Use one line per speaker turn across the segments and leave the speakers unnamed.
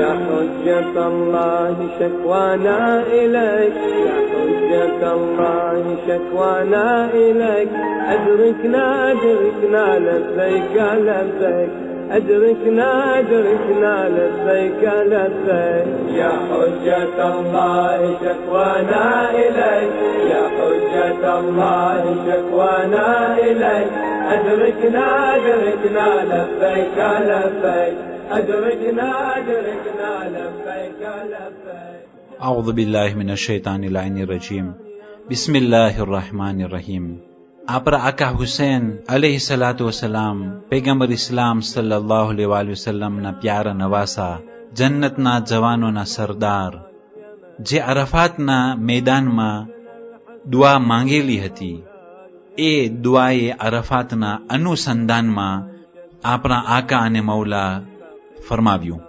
يا حجة الله شكوانا إليك يا حجة الله شكوانا إليك أدركنا أدركنا لبيك لبيك أدركنا أدركنا لبيك لبيك يا حجة الله شكوانا إليك يا حجة الله شكوانا إليك أدركنا أدركنا لبيك لبيك أدركنا أدركنا لبيك لبيك
أعوذ بالله من الشيطان اللعين الرجيم بسم الله الرحمن الرحيم આપણા આકા હુસૈન અલૈહિ સલાતુ વસલામ પૈગંબર ઇસ્લામ સલ્લલ્લાહુ અલૈહિ વસલ્લમના પ્યારા નવાસા જન્નતના જવાનોના સરદાર જે અરફાતના મેદાનમાં દુઆ માંગેલી હતી એ દુઆએ અરફાતના અનુસંધાનમાં આપણા આકા અને મૌલા ફરમાવ્યું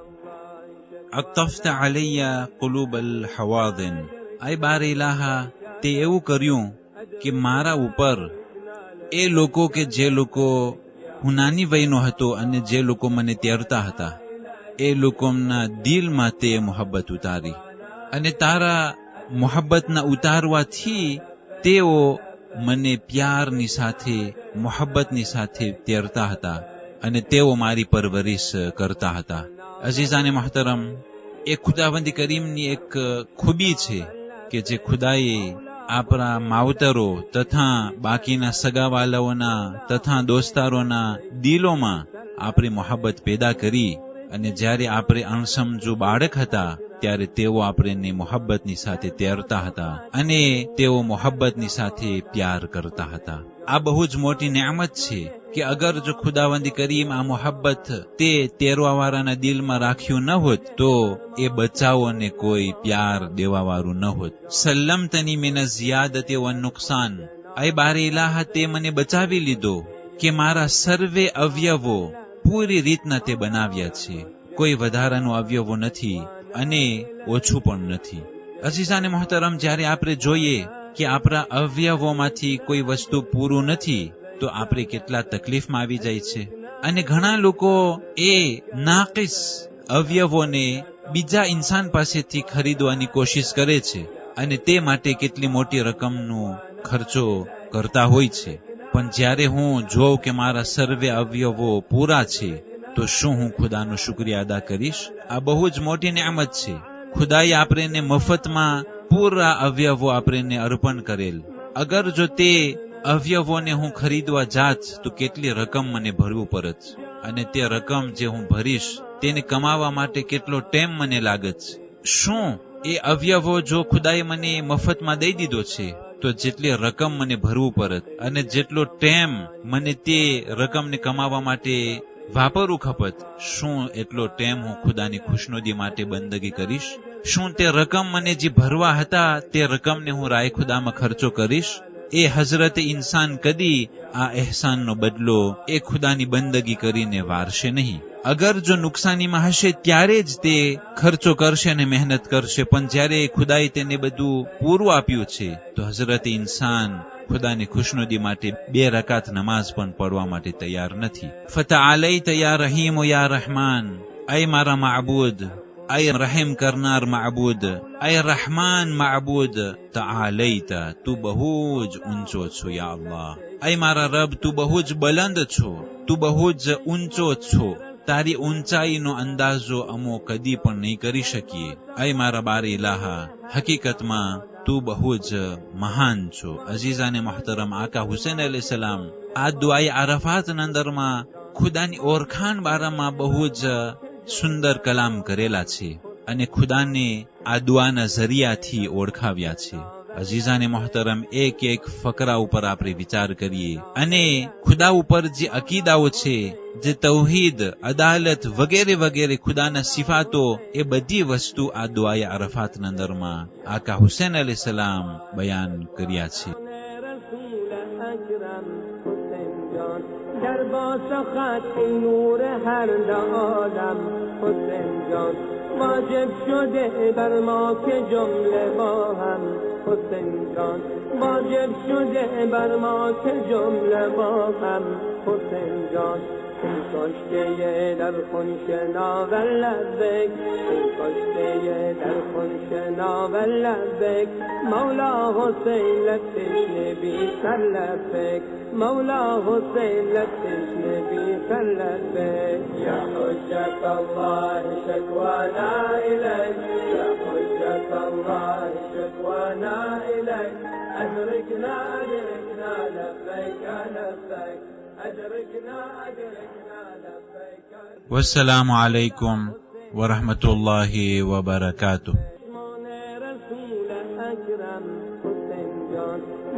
અક્તફત અલૈયા કુલુબ અલ હવાદિન આય બાર ઇલાહા તે એવું કર્યું કે મારા ઉપર એ લોકો કે જે લોકો હું નાની વયનો હતો અને જે લોકો મને તેરતા હતા એ લોકોના દિલમાં તે મોહબ્બત ઉતારી અને તારા મોહબ્બતના ઉતારવાથી તેઓ મને પ્યારની સાથે મોહબ્બતની સાથે તેરતા હતા અને તેઓ મારી પરવરિશ કરતા હતા. અઝીઝાને મહતરમ, એ ખુદાવંદી કરીમની એક ખૂબી છે કે જે ખુદાએ આપણા માવતરો તથા બાકીના સગાવાલાઓના તથા દોસ્તારોના દિલોમાં આપણી મોહબ્બત પેદા કરી અને જ્યારે આપણે અણસમજુ બાળક હતા ત્યારે તેઓ આપણને મોહબ્બતની સાથે તેરતા હતા અને તેઓ મોહબ્બતની સાથે પ્યાર કરતા હતા. આ બહુ જ મોટી નિયામત છે કે અગર જો ખુદાવંદી કરીમ આ મોહબ્બત તે તેરવાવાળાના દિલમાં રાખ્યું ન હોત તો એ બચાવોને કોઈ પ્યાર દેવાવાળું ન હોત. સલ્લમતની મિન ઝિયાદતિ વ નુકસાન, અય બારે ઇલાહા તે મને બચાવી લીધો કે મારા સર્વે અવયવો પૂરી રીતના તે બનાવ્યા છે. કોઈ વધારાનું અવયવો નથી અને ઓછું પણ નથી. અઝીઝાને મોહતરમ, જ્યારે આપણે જોઈએ કે આપણા અવયવોમાંથી કોઈ વસ્તુ પૂરું નથી તો આપણે કેટલા તકલીફમાં આવી જાય છે. અને ઘણા લોકો એ નાકિસ અવયવોને બીજા ઇન્સાન પાસેથી ખરીદવાની કોશિશ કરે છે અને તે માટે કેટલી મોટી રકમનો ખર્ચો કરતા હોય છે. પણ જ્યારે હું જોઉં કે મારા સર્વે અવયવો પૂરા છે તો શું હું ખુદાનો શુક્રિયા અદા કરીશ? આ બહુ જ મોટી નિયામત છે. ખુદાએ આપણને મફતમાં પૂરા અવયવો આપણને અર્પણ કરેલ. અગર જો તે અવયવોને હું ખરીદવા જાત તો કેટલી રકમ મને ભરવું પડત અને તે રકમ જે હું ભરીશ તેને કમાવા માટે કેટલો ટાઈમ મને લાગત. શું એ અવયવો જો ખુદાએ મને મફતમાં દઈ દીધો છે તો જેટલી રકમ મને ભરવું પડત અને જેટલો ટાઈમ મને તે રકમને કમાવા માટે વાપરવું ખપત, શું એટલો ટાઈમ હું ખુદાની ખુશનુદી માટે બંદગી કરીશ? શું તે રકમ મને જે ભરવા હતા તે રકમને હું રાય ખુદામાં ખર્ચો કરીશ? એ હઝરત ઇન્સાન કદી આ એહસાનનો બદલો એ ખુદાની બંદગી કરીને વારશે નહીં. અગર જો નુકસાનીમાં હશે ત્યારે જ તે ખર્ચો કરશે અને મહેનત કરશે, પણ જ્યારે ખુદાએ તેને બધું પૂરું આપ્યું છે તો હઝરત ઇન્સાન ખુદાની ખુશનુદી માટે 2 રકાત નમાઝ પણ પડવા માટે તૈયાર નથી. ફતઆલૈત યા રહીમ યા રહેમાન, અય મારા માબૂદ, અય રહેમ કરનાર માબૂદ, અય રહેમાન માબૂદ, તઆલૈતા, તું બહુ જ ઊંચો છો યા અલ્લાહ. અય મારા રબ, તું બહુ જ બલંદ છો, તું બહુ જ ઊંચો છો. તારી ઊંચાઈનો અંદાજો અમો કદી પણ નહીં કરી શકીએ. અય મારા બાર ઇલાહા, હકીકતમાં તું બહુ જ મહાન છો. અઝીઝાને મહતરમ, આકા હુસૈન અલૈહિ સલામ આ દુઆએ અરફાતના અંદરમાં ખુદાની ઓળખાણ બારામાં બહુ જ સુંદર કલામ કરેલા છે અને ખુદાને આ દુઆના ઝરિયાથી ઓળખાવ્યા છે. અઝીઝાને મોહતરમ, એક એક ફકરા ઉપર આપણે વિચાર કરીએ અને ખુદા ઉપર જે અકીદાઓ છે, જે તૌહીદ, અદાલત વગેરે વગેરે ખુદાના સિફાતો, એ બધી વસ્તુ આ દુઆએ અરફાતના અંદરમાં આકા હુસૈન અલૈહિ સલામ બયાન કર્યા છે.
در با سخت نور هر عالم حسین جان واجب شده بر ما که جمله با هم حسین جان واجب شده بر ما که جمله با هم حسین جان این کشته در خون شناور لبک این در خونشنا و لبک مولا حسین لبتشنه بی سر لبک مولا حسین لبتشنه بی سر لبک یا حجت الله شکوانا الیک یا حجت الله شکوانا الیک ادرکنا ادرکنا لبیک لبیک ادرکنا ادرکنا لبیک.
والسلام علیکم ورحمة الله وبركاته.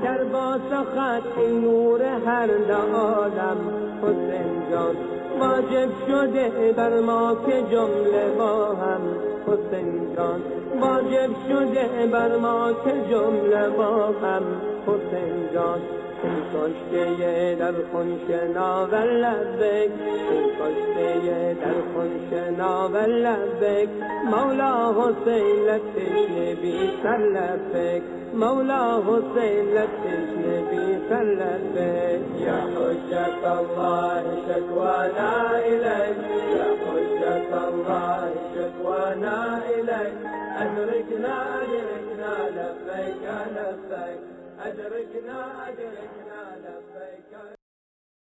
در با سخت نور هر عالم حسین جان واجب شده بر ما که جمله با هم حسین جان واجب شده بر ما که جمله با هم حسین جان این کشته در خونشنا و لبک این کشته در خونشنا و لبک مولا حسین لبتشنه بی سر لبک مولا حسین لبتشنه بی سر لبک یا حجت الله شکوانا الیک یا حجت الله شکوانا الیک ادرکنا ادرکنا لبیک لبیک ادرکنا ادرکنا لبیک.